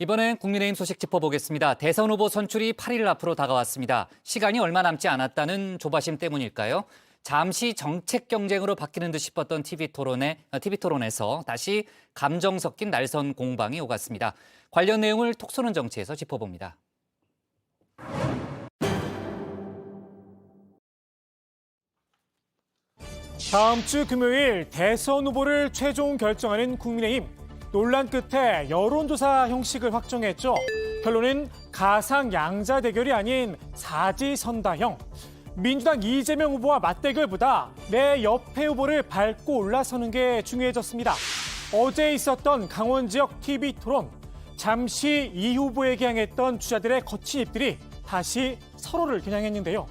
이번엔 국민의힘 소식 짚어보겠습니다. 대선 후보 선출이 8일 앞으로 다가왔습니다. 시간이 얼마 남지 않았다는 조바심 때문일까요? 잠시 정책 경쟁으로 바뀌는 듯 싶었던 TV토론에서 다시 감정 섞인 날선 공방이 오갔습니다. 관련 내용을 톡 쏘는 정치에서 짚어봅니다. 다음 주 금요일 대선 후보를 최종 결정하는 국민의힘. 논란 끝에 여론조사 형식을 확정했죠. 결론은 가상양자 대결이 아닌 사지선다형. 민주당 이재명 후보와 맞대결보다 내 옆에 후보를 밟고 올라서는 게 중요해졌습니다. 어제 있었던 강원 지역 TV 토론. 잠시 이 후보에게 향했던 주자들의 거친 입들이 다시 서로를 겨냥했는데요.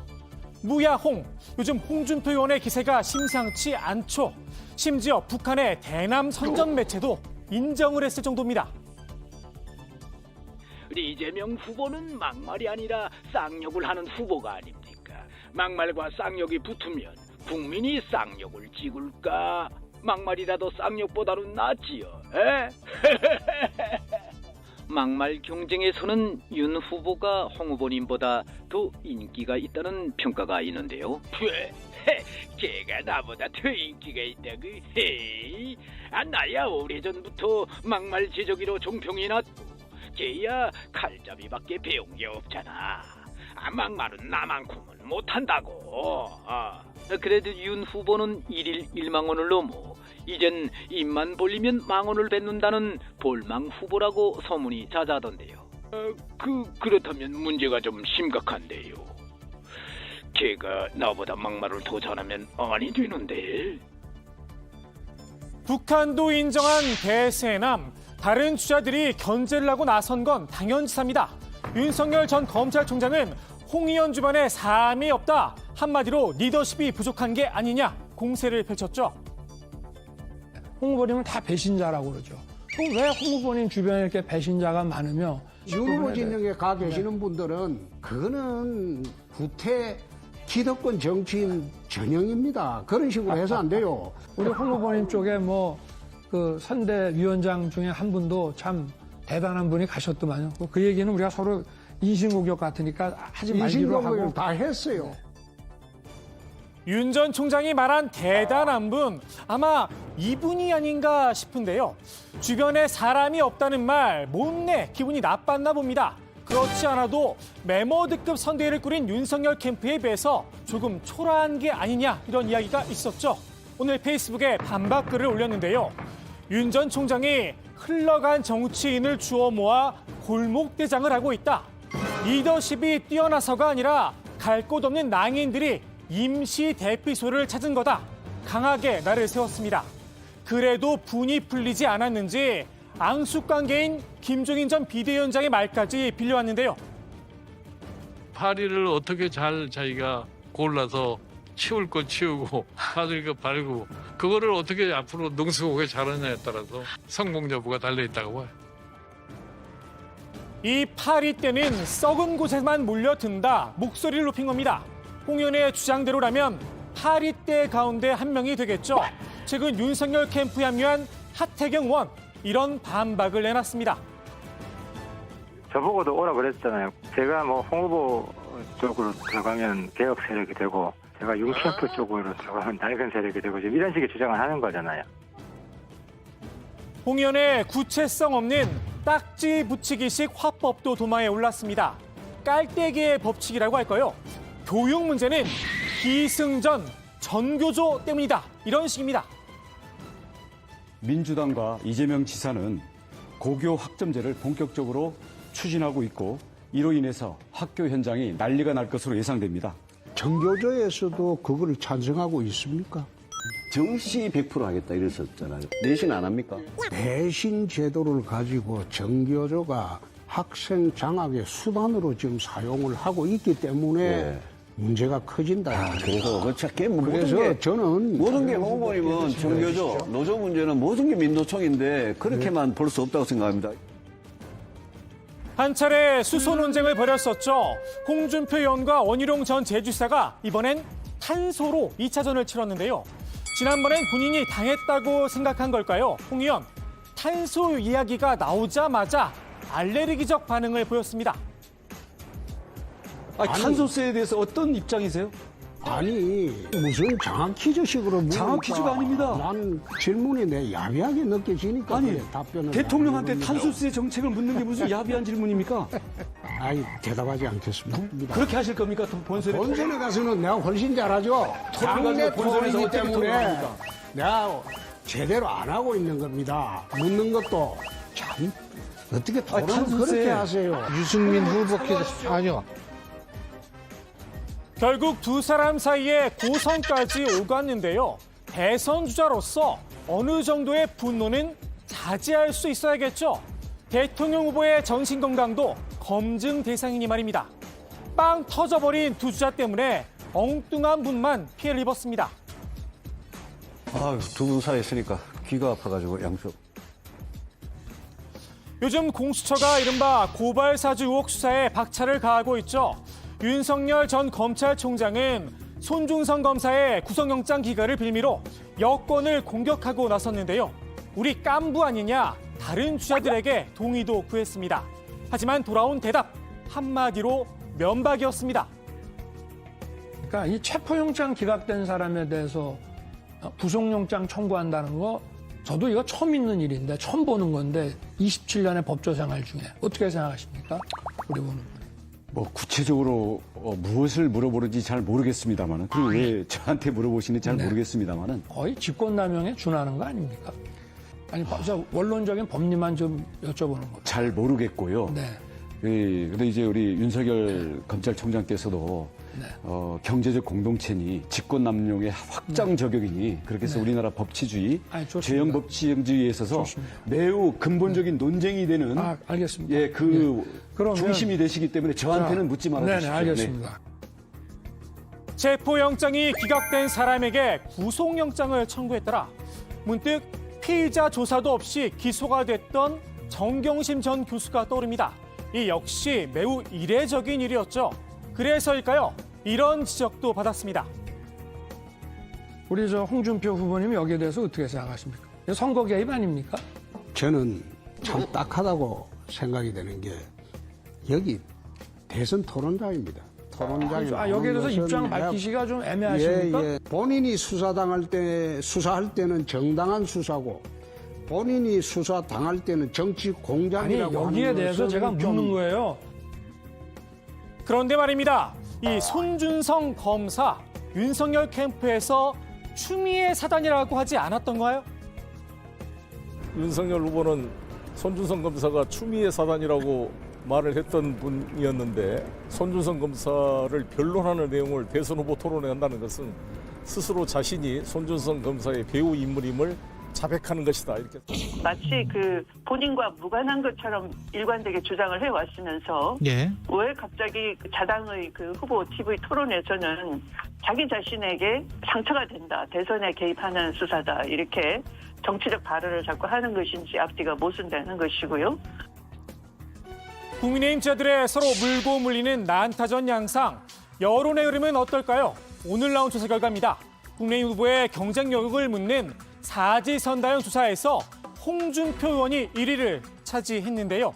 무야홍, 요즘 홍준표 의원의 기세가 심상치 않죠. 심지어 북한의 대남 선전 매체도 인정을 했을 정도입니다. 우리 이재명 후보는 막말이 아니라 쌍욕을 하는 후보가 아닙니까? 막말과 쌍욕이 붙으면 국민이 쌍욕을 찍을까? 막말이라도 쌍욕보다는 낫지요. 에? 막말 경쟁에서는 윤 후보가 홍 후보님보다 더 인기가 있다는 평가가 있는데요. 걔가 나보다 더 인기가 있다고? 헤이, 나야 오래전부터 막말 지저귀로 종평이 났고 걔야 칼잡이밖에 배운 게 없잖아. 막말은 나만큼은 못한다고. 그래도 윤 후보는 일일 1만 원을 넘어 이젠 입만 벌리면 망원을 뱉는다는 볼망 후보라고 소문이 자자하던데요. 그렇다면 문제가 좀 심각한데요. 걔가 나보다 막말을 더 잘하면 아니 되는데. 북한도 인정한 대세남. 다른 주자들이 견제를 하고 나선 건 당연지사입니다. 윤석열 전 검찰총장은 홍 의원 주변에 사람이 없다. 한마디로 리더십이 부족한 게 아니냐 공세를 펼쳤죠. 홍 후보님은 다 배신자라고 그러죠. 그럼 왜 홍 후보님 주변에 이렇게 배신자가 많으며 윤 후보 진영에 가 계시는 분들은 그거는 구태 기득권 정치인 전형입니다. 그런 식으로 해서 안 돼요. 우리 홍 후보님 쪽에 그 선대위원장 중에 한 분도 참 대단한 분이 가셨더만요. 그 얘기는 우리가 서로 인신공격 같으니까 하지 말기로 인신공격을 하고. 다 했어요. 윤 전 총장이 말한 대단한 분, 아마 이분이 아닌가 싶은데요. 주변에 사람이 없다는 말 못내 기분이 나빴나 봅니다. 그렇지 않아도 메모드급 선대위를 꾸린 윤석열 캠프에 비해서 조금 초라한 게 아니냐 이런 이야기가 있었죠. 오늘 페이스북에 반박글을 올렸는데요. 윤 전 총장이 흘러간 정치인을 주워 모아 골목대장을 하고 있다. 리더십이 뛰어나서가 아니라 갈 곳 없는 낭인들이 임시 대피소를 찾은 거다. 강하게 나를 세웠습니다. 그래도 분이 풀리지 않았는지 앙숙관계인 김종인 전 비대위원장의 말까지 빌려왔는데요. 파리를 어떻게 잘 자기가 골라서 치울 거 치우고 파들 거 바르고 그거를 어떻게 앞으로 능수고개 잘하느냐에 따라서 성공 여부가 달려있다고 봐요. 이 파리 때는 썩은 곳에만 몰려든다. 목소리를 높인 겁니다. 홍 의원의 주장대로라면 파리 때 가운데 한 명이 되겠죠. 최근 윤석열 캠프에 합류한 하태경 의원, 이런 반박을 내놨습니다. 저보고도 오라 그랬잖아요. 제가 홍 후보 쪽으로 들어가면 개혁 세력이 되고 제가 윤 캠프 쪽으로 들어가면 낡은 세력이 되고 지금 이런 식의 주장을 하는 거잖아요. 홍 의원의 구체성 없는 딱지 붙이기식 화법도 도마에 올랐습니다. 깔때기의 법칙이라고 할까요? 교육 문제는 기승전, 전교조 때문이다. 이런 식입니다. 민주당과 이재명 지사는 고교 학점제를 본격적으로 추진하고 있고 이로 인해서 학교 현장이 난리가 날 것으로 예상됩니다. 정교조에서도 그걸 찬성하고 있습니까? 정시 100% 하겠다 이랬었잖아요. 내신 안 합니까? 배신 제도를 가지고 정교조가 학생 장학의 수단으로 지금 사용을 하고 있기 때문에 문제가 커진다. 그래서 그래서 저는 모든 게 홍 후보님은 정교조, 노조 문제는 모든 게 민노총인데 그렇게만 볼 수 없다고 생각합니다. 한 차례 수소 논쟁을 벌였었죠. 홍준표 의원과 원희룡 전 제주시사가 이번엔 탄소로 2차전을 치렀는데요. 지난번엔 본인이 당했다고 생각한 걸까요? 홍 의원, 탄소 이야기가 나오자마자 알레르기적 반응을 보였습니다. 탄소세에 대해서 어떤 입장이세요? 아니 무슨 장학 퀴즈식으로 묻으니까 장학 퀴즈가 아닙니다. 난 질문이 내 야비하게 느껴지니까 아니, 그래, 답변을 대통령한테 하는 겁니다. 탄소세 정책을 묻는 게 무슨 야비한 질문입니까? 아니 대답하지 않겠습니다. 그렇게 하실 겁니까? 본선에 본선에 가서는 내가 훨씬 잘하죠. 토론 당내 가지고 본선에서 토론이기 어떻게 때문에 토론합니까? 내가 제대로 안 하고 있는 겁니다. 묻는 것도 참 어떻게 토론을 탄소세. 그렇게 하세요. 유승민 후보께서 아니요. 결국 두 사람 사이에 고성까지 오갔는데요. 대선 주자로서 어느 정도의 분노는 자제할 수 있어야겠죠. 대통령 후보의 정신 건강도 검증 대상이니 말입니다. 빵 터져버린 두 주자 때문에 엉뚱한 분만 피해를 입었습니다. 두 분 사이에 있으니까 귀가 아파가지고 양쪽. 요즘 공수처가 이른바 고발사주 의혹 수사에 박차를 가하고 있죠. 윤석열 전 검찰총장은 손준성 검사의 구속영장 기각을 빌미로 여권을 공격하고 나섰는데요. 우리 깐부 아니냐 다른 주자들에게 동의도 구했습니다. 하지만 돌아온 대답 한마디로 면박이었습니다. 그러니까 이 체포영장 기각된 사람에 대해서 구속영장 청구한다는 거 저도 이거 처음 있는 일인데 처음 보는 건데 27년의 법조 생활 중에 어떻게 생각하십니까? 우리 보는. 구체적으로 무엇을 물어보는지 잘 모르겠습니다만은 그리고 왜 저한테 물어보시는지 잘 모르겠습니다만은 거의 직권남용에 준하는 거 아닙니까? 아니, 저 원론적인 법리만 좀 여쭤보는 겁니다. 잘 모르겠고요. 네. 근데 이제 우리 윤석열 검찰총장께서도 네. 경제적 공동체니 직권남용의 확장 저격이니 그렇게 해서 우리나라 법치주의, 아니, 좋습니다. 죄형법치주의에 있어서 좋습니다. 매우 근본적인 논쟁이 되는 알겠습니다. 그러면- 중심이 되시기 때문에 저한테는 묻지 말아주십시오. 네네, 알겠습니다. 체포영장이 기각된 사람에게 구속영장을 청구했더라. 문득 피의자 조사도 없이 기소가 됐던 정경심 전 교수가 떠오릅니다. 이 역시 매우 이례적인 일이었죠. 그래서일까요? 이런 지적도 받았습니다. 우리 저 홍준표 후보님이 여기에 대해서 어떻게 생각하십니까? 이거 선거 개입 아닙니까? 저는 참 딱하다고 생각이 되는 게 여기 대선 토론장입니다. 토론장이 여기에 대해서 입장 밝히시기가 좀 애매하십니까? 본인이 수사할 때는 정당한 수사고 본인이 수사 당할 때는 정치 아니, 공작이라고 여기에 하는 대해서 것은 제가 좀 묻는 거예요. 그런데 말입니다. 이 손준성 검사 윤석열 캠프에서 추미애 사단이라고 하지 않았던가요? 윤석열 후보는 손준성 검사가 추미애 사단이라고 말을 했던 분이었는데 손준성 검사를 변론하는 내용을 대선 후보 토론에 한다는 것은 스스로 자신이 손준성 검사의 배우 인물임을 자백하는 것이다. 이렇게. 마치 그 본인과 무관한 것처럼 일관되게 주장을 해왔으면서 왜 갑자기 자당의 그 후보 TV 토론에서는 자기 자신에게 상처가 된다. 대선에 개입하는 수사다. 이렇게 정치적 발언을 자꾸 하는 것인지 앞뒤가 모순되는 것이고요. 국민의힘 지자들의 서로 물고 물리는 난타전 양상. 여론의 흐름은 어떨까요? 오늘 나온 조사 결과입니다. 국민의힘 후보의 경쟁력을 묻는 사지선다형 조사에서 홍준표 의원이 1위를 차지했는데요.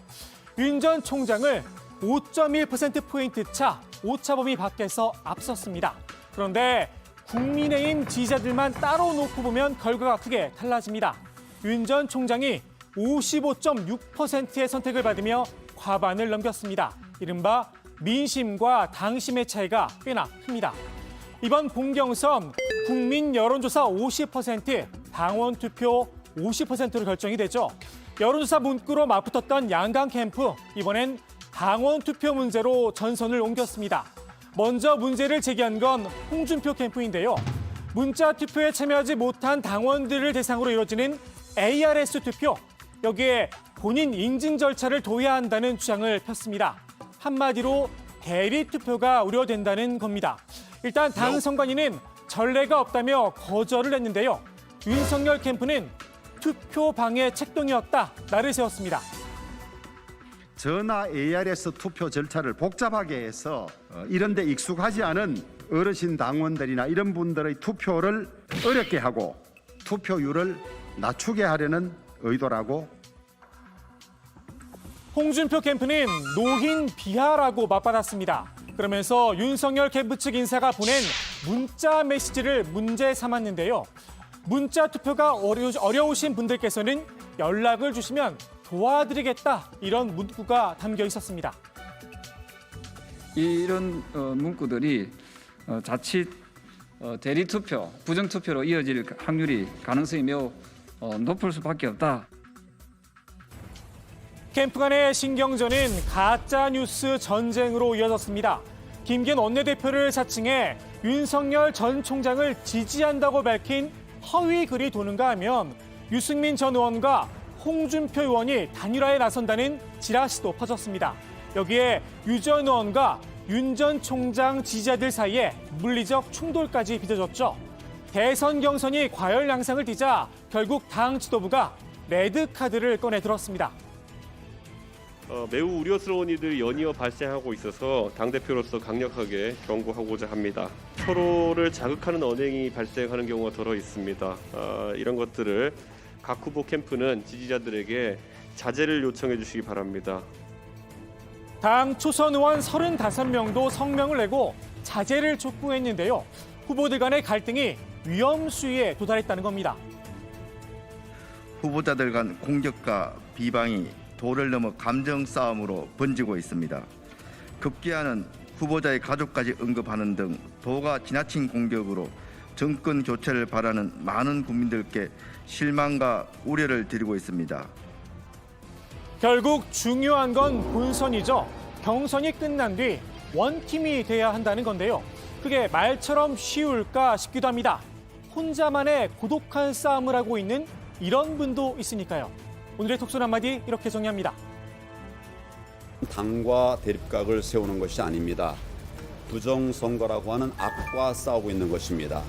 윤 전 총장을 5.1%포인트 차 오차범위 밖에서 앞섰습니다. 그런데 국민의힘 지지자들만 따로 놓고 보면 결과가 크게 달라집니다. 윤 전 총장이 55.6%의 선택을 받으며 과반을 넘겼습니다. 이른바 민심과 당심의 차이가 꽤나 큽니다. 이번 본경선 국민 여론조사 50%, 당원 투표 50%로 결정이 되죠. 여론조사 문구로 맞붙었던 양강 캠프, 이번엔 당원 투표 문제로 전선을 옮겼습니다. 먼저 문제를 제기한 건 홍준표 캠프인데요. 문자 투표에 참여하지 못한 당원들을 대상으로 이루어지는 ARS 투표, 여기에 본인 인증 절차를 도해야 한다는 주장을 폈습니다. 한마디로 대리 투표가 우려된다는 겁니다. 일단 당 선관위는 전례가 없다며 거절을 했는데요. 윤석열 캠프는 투표 방해 책동이었다, 날을 세웠습니다. 전화 ARS 투표 절차를 복잡하게 해서 이런 데 익숙하지 않은 어르신 당원들이나 이런 분들의 투표를 어렵게 하고 투표율을 낮추게 하려는 의도라고. 홍준표 캠프는 노인 비하라고 맞받았습니다. 그러면서 윤석열 캠프 측 인사가 보낸 문자 메시지를 문제 삼았는데요. 문자 투표가 어려우신 분들께서는 연락을 주시면 도와드리겠다, 이런 문구가 담겨 있었습니다. 이런 문구들이 자칫 대리 투표, 부정 투표로 이어질 가능성이 매우 높을 수밖에 없다. 캠프 간의 신경전은 가짜 뉴스 전쟁으로 이어졌습니다. 김기현 원내대표를 사칭해 윤석열 전 총장을 지지한다고 밝힌 허위 글이 도는가 하면 유승민 전 의원과 홍준표 의원이 단일화에 나선다는 지라시도 퍼졌습니다. 여기에 유 전 의원과 윤 전 총장 지지자들 사이에 물리적 충돌까지 빚어졌죠. 대선 경선이 과열 양상을 띠자 결국 당 지도부가 레드카드를 꺼내 들었습니다. 매우 우려스러운 일들이 연이어 발생하고 있어서 당대표로서 강력하게 경고하고자 합니다. 서로를 자극하는 언행이 발생하는 경우가 더러 있습니다. 이런 것들을 각 후보 캠프는 지지자들에게 자제를 요청해 주시기 바랍니다. 당 초선 의원 35명도 성명을 내고 자제를 촉구했는데요. 후보들 간의 갈등이 위험 수위에 도달했다는 겁니다. 후보자들 간 공격과 비방이 도를 넘어 감정 싸움으로 번지고 있습니다. 급기야는 후보자의 가족까지 언급하는 등 도가 지나친 공격으로 정권 교체를 바라는 많은 국민들께 실망과 우려를 드리고 있습니다. 결국 중요한 건 본선이죠. 경선이 끝난 뒤 원팀이 돼야 한다는 건데요. 그게 말처럼 쉬울까 싶기도 합니다. 혼자만의 고독한 싸움을 하고 있는 이런 분도 있으니까요. 오늘의 톡손 한마디 이렇게 정리합니다. 당과 대립각을 세우는 것이 아닙니다. 부정선거라고 하는 악과 싸우고 있는 것입니다.